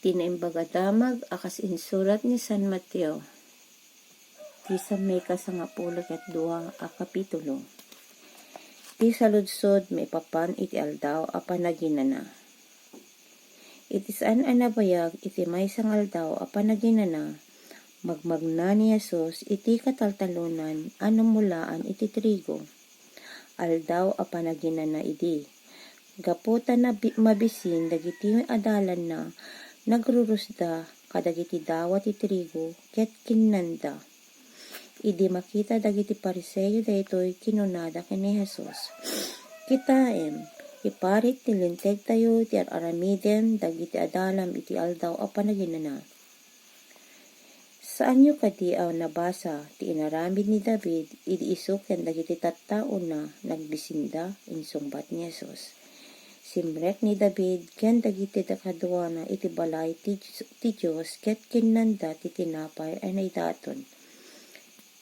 Tinaimbaga damag akas insurat ni San Mateo. Ti sa may kasangapulo ket 2 a kapitulo. Ti saludsod may papan iti aldaw a panaginana. Iti saan anabayag iti maysang aldaw a panaginana, magmagna ni Jesus iti kataltalunan anumulaan iti trigo. Aldaw a panaginana idi. Gaputa na mabisin dagiti adalan na nagrurusda kadagiti dawat iti trigo ket kinnanda. Idi makita dagiti Pariseo daytoy kinunada ken ni Jesus. Kitaem, iparit ti linteg tayo ti aramiden dagiti adalam iti aldaw a panaginana. Saan yu kadiaw nabasa ti inaramid ni David idi isuk ken dagiti tattao na nagbisinda insungbat ni Jesus. Simrek ni David ken dagiti kaduana iti balay ti Dios ket kinnanda ti tinapay ay naidaton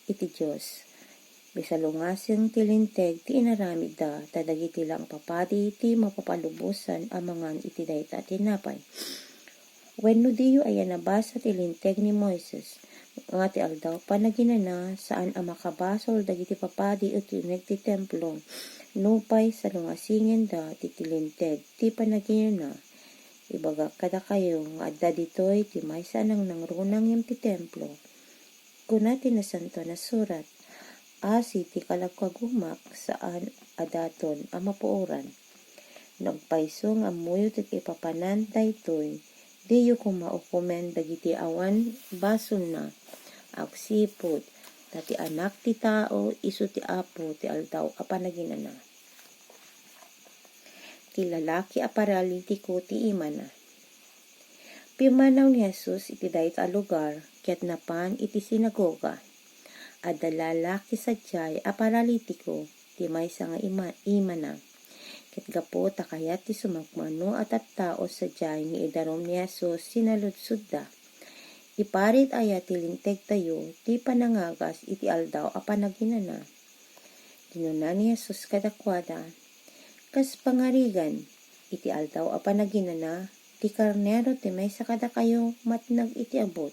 iti Dios. Bisalungaseng ti linteg ti inaramid da dagiti lang papadi ti mapapalubusan amangan iti dayta tinapay. Wenno diyo aya nabasa ti linteg ni Moises nga ti aldaw panaginana saan a makabasol dagiti papadi iti uneg ti templo nupay sa lungasingen da ti linteg ti panaginana. Ibaga kada kayo nga adda ditoy ti maysa nang nangrunang yam ti templo. Kuna ti nasanto na surat, asi ti kalagkagumak saan adaton a mapuoran. Nagpayso nga muyo ti ipapanan daytoy, diyo kumaukumen dagiti awan bason na, agsipod, dati anak ti tao isu ti apo ti aldaw a panaginana. Ti lalaki a paralitiko ti imana. Pimanaw ni Jesus iti dayta a lugar ket napan iti sinagoga. Adda lalaki sadyay a paralitiko ti maysa nga imana. Ket gapo takayat ti sumagmano at tattao sadyay nga idarom ni Jesus sinaludsod da. Iparit aya ti linteg tayo ti panangagas iti aldaw a panaginana. Kinuna ni Jesus kadakwada, kas pangarigan iti aldaw a panaginana, ti karnero ti maysa kada kayo matnag iti abot,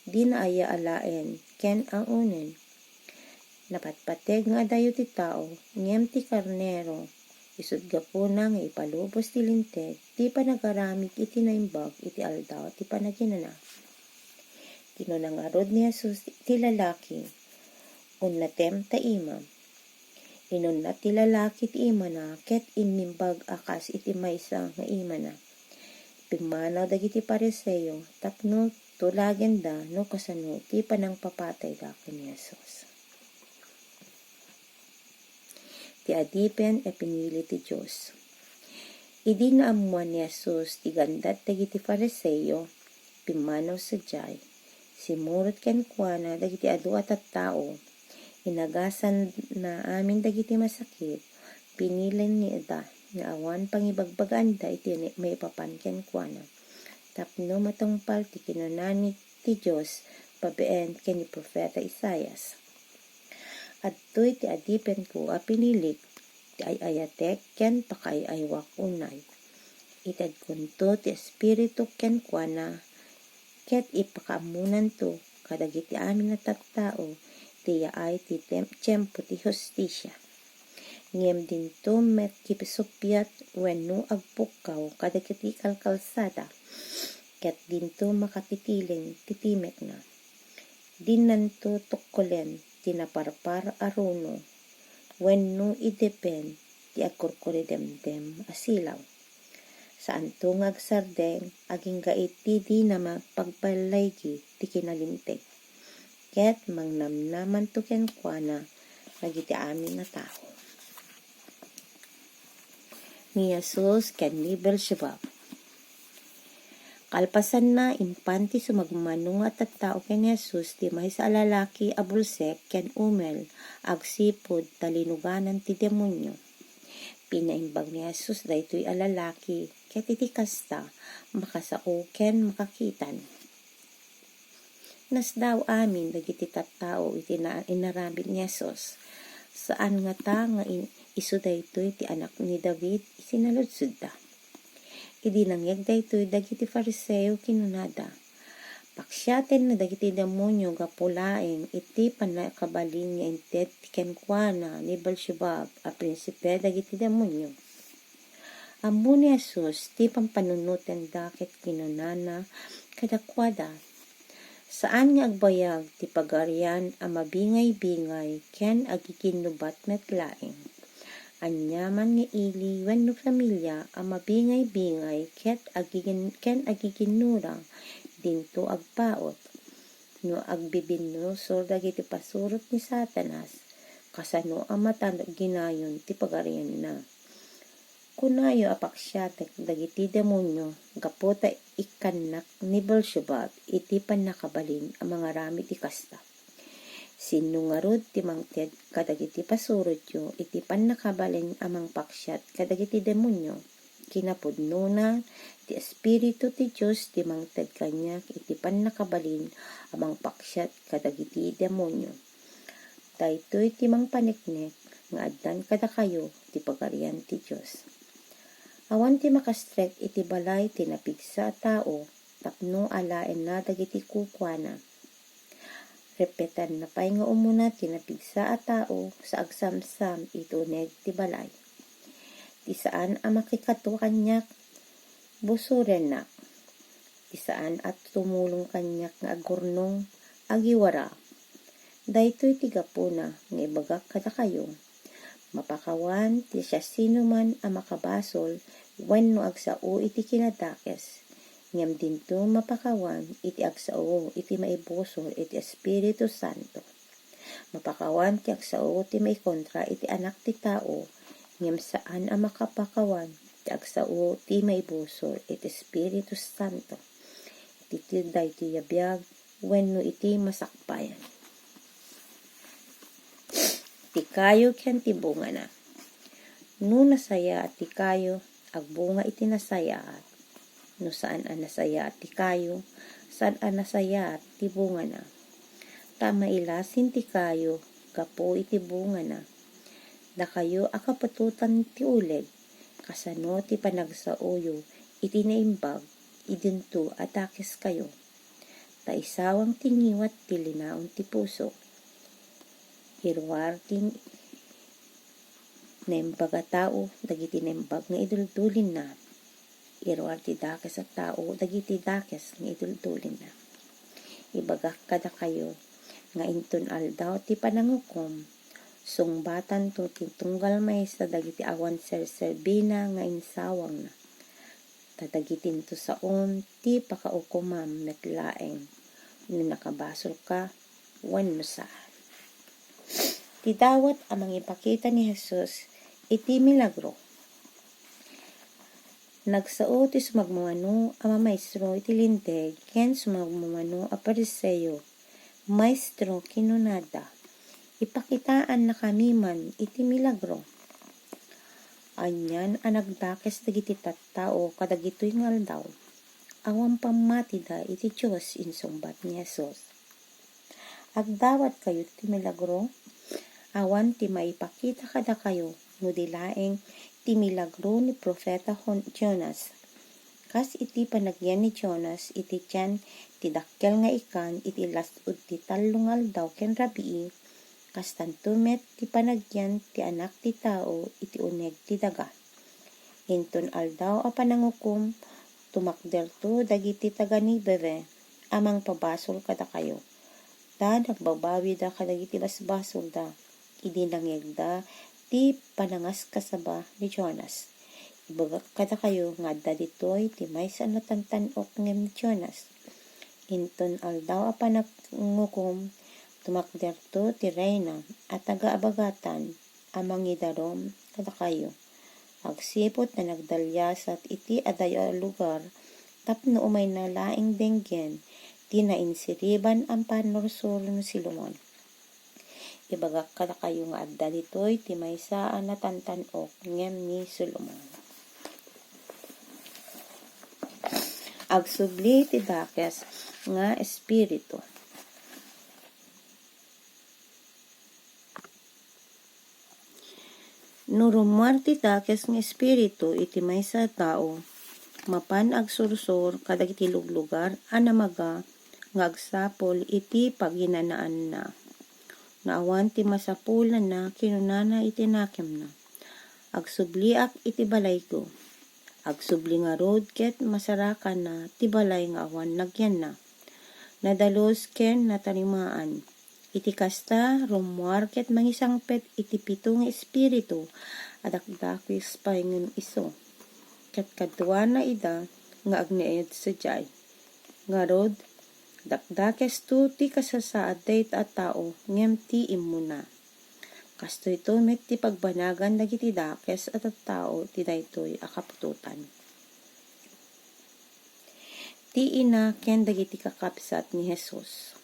di na aya alaen ken ang unen. Napatpateg nga dayo ti tao, ngem ti karnero, isud gapo na nga ipalubos ti linteg, ti panagaramik iti naimbag iti aldaw ti panaginana. Kinunangarod ni Jesus ti lalaki, unnatem ta ima. Inunat ti lalaki ti imana, ket inimbag akas iti maysa nga imana. Pimanaw dagiti Pariseo, tapno tulagen da no kasano ti panangpapatay da ken ni Jesus. Ti adipen e pinili ti Dios. Idi naamuan ni Jesus ti gandat dagiti Pariseo, pimanaw sadyay. Simurot ken kuana dagiti adu a tattao, inagasan na amin dagiti masakit, pinilen ni da nga awan pangibagbagan da iti may papan ken kuana. Tapno matungpal ti kinunani ti Dios pabeen ken ni propeta Isaias. Adtoy ti adipen ko a pinilik ti ayatek ken pakaiaywak unay. Ited kunto ti espiritu ken kuana ket ipakaamunan to kadagiti amin na tattao ti yaay ti tiyempo ti hustisya. Ngem dinto met kipisupyat wenno agpukaw kadagiti kalkalsada ket dinto makatitiling titimek na. Dinanto tukkolen tinaparpar aruno wenno idepen ti agkurkuridemdem asilaw. Saan to ngagsardeng aging gait ti di na mapagpalaygi ti kinalinteg. Ket mangnamnaman to ken kuana dagiti amin na tao. Ni Jesus ken ni Beelzebub. Kalpasan na impanti sumagmano nga tattao ken Jesus ti maysa a lalaki a bulsek ken umel agsipod talinuganan ti demonyo. Pinaimbag ni Jesus daytoy a lalaki ket iti kasta makasao ken makakitan. Nasdaw amin dagiti tattao iti inaramid ni Jesus. Saan nga ta nga isu daytoy ti anak ni David sinaludsod da. Idi nangyag daytoy dagiti Fariseo kinunada. Paksyaten na dagiti demonyo gapulaeng iti panakabalin nga inted ti kenkuana ni Beelzebub a prinsipe dagiti demonyo. Ammo ni Jesus ti pampanunuten daket kinunana kadakwada. Saan nga agbayag ti pagarian a mabingay-bingay ken agiginubat met laeng. Anyaman nga ili wenno pamilya a mabingay-bingay ken agiginurang dinto agpaot. No agbibinusor dagiti pasurot ni Satanas kasano a matano ginayon ti pagarian na. Kunayo apaksyat dagiti demonyo gaputa ikanak ni Beelzebub iti panakabalin ang mga rami ti kasta. Sinungarod ti mangted kadagiti pasurot yo iti panakabalin amang paksyat kadagiti demonyo. Kinapudnona ti Espiritu ti Diyos ti mangted kanyak iti panakabalin amang paksyat kadagiti demonyo. Daytoy ti mangpaniknek nga addan kada kayo ti pagarian ti Diyos. Awan ti makastrek iti balay ti napigsa a tao tapno alaen na dagiti kukwana. Repetan na pay nga umuna ti napigsa a tao sa agsamsam ituneg ti balay. Ti saan a makikato kanyak busuren na. Ti saan at tumulong kanyak nga agurnong agiwara. Daytoy ti gapuna nga ibagak kada kayo. Mapakawan ti siya sino man a makabasol wenno agsao iti kinadakes. Ngem dinto mapakawan iti agsao iti maibusor iti Espiritu Santo. Mapakawan ti agsao ti maikontra iti anak ti tao. Ngem saan a makapakawan ti agsao ti maibusor iti Espiritu Santo. Iti tilday ti yabiyag wenno iti masakbayan. Tikayo ken ti bunga na. No nasaya at tikayo, agbunga iti nasaya at. No saan a nasaya at tikayo, saan a nasaya at ti bunga na. Tama ilasin tikayo, gapo iti bunga na. Da kayo akapatutan ti uleg, kasano ti panagsaoyo, iti naimbag, idinto atakes kayo. Ta isawang tingiwat ti linaon ti puso. Irwar ting nembaga tao dagiti nembag nga idultulin na. Irwar ti dakes at tao dagiti dakes nga idultulin na. Ibagak kada kayo nga inton aldaw ti panangukom sungbatan to tintunggal may sa dagiti awan serserbina nga insawang na. Tadagitin to saon ti pakaukumam metlaeng no nakabasol ka wenno saan. Ti dawat amang ipakita ni Jesus iti milagro. Nagsao ti sumagmamano a maestro iti linteg ken sumagmamano a Fariseo. Maestro kinunada. Ipakitaan na kami man iti milagro. Anyan a nagdakes dagiti tattao kadagitoy nga aldaw. Awan pamati da iti Diyos insumbat ni Jesus. Agdawat kayo ti milagro. Awan ti maipakita kada kayo no dilaeng ti milagro ni Profeta Jonas. Kas iti panagyan ni Jonas iti tiyan ti dakkel nga ikan iti lasud ti talong aldaw ken rabii. Kas tanto met ti panagyan ti anak ti tao iti uneg ti daga. Inton aldaw a panangukom tumakderto dagiti taga Ninive amang pabasol kada kayo. Da nagbabawi da kadagiti basbasol da. Idinangegda ti panangas kasaba ni Jonas. Ibagak kada kayo nga daditoy ti maysa natantanok ngem ni Jonas. Inton aldaw a panangukom tumakderto ti reyna at taga-abagatan amang idarom kada kayo. Agsipot na nagdalyasat iti adayo lugar tapno umay na laing denggen ti nainsiriban ang panorsuro ni Silomon. Ibagak kada kayo nga adda ditoy ti maysa a natantanok ngem ni Solomon. Agsubli ti dakes nga espiritu. No rumar ti dakes nga espiritu iti maysa tao, mapan agsursur kadagiti luglugar anamaga nga agsapol iti paginanaan na. Naawan ti masapulan na kinunana iti nakem na. Agsubliak iti balay ko. Agsubli nga rod ket masarakan na ti balay nga awan nagyan na. Nadalos ken natalimaan. Iti kasta rumuar ket mangisangpet iti pitong espiritu adakdakis paingem iso. Ket kadwa na ida nga agneed sadyay. Nga rod dakdakes tu ti kasasaad dayta a tao ngem ti immuna. Kasto ito met ti pagbanagan dagiti dakes at tao ti daytoy akapututan. Ti ina ken dagiti kakabsat ni Jesus.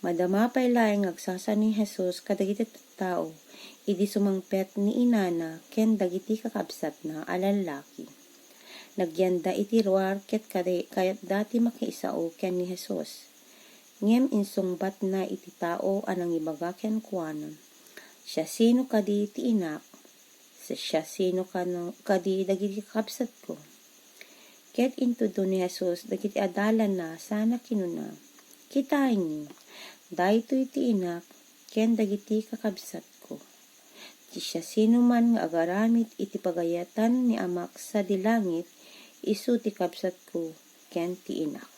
Madama pay laeng agsasa ni Jesus kadagiti tao idi sumangpet ni inana ken dagiti kakabsat na alalaki. Nagyanda iti ruar ket kayat dati makiisao ken ni Jesus. Ngem insungbat na iti tao anang ibaga ken kuana. Siya sino kadi ti inak, siya sino kadi dagiti kakabsat ko. Ket intudo ni Jesus dagiti adalan na sana kinuna. Kitain niyo, daytoy ti inak ken dagiti kakabsat ko. Ti siya sino man nga agaramid iti pagayatan ni amak sa dilangit, isu ti kabsat ko ken ti inak.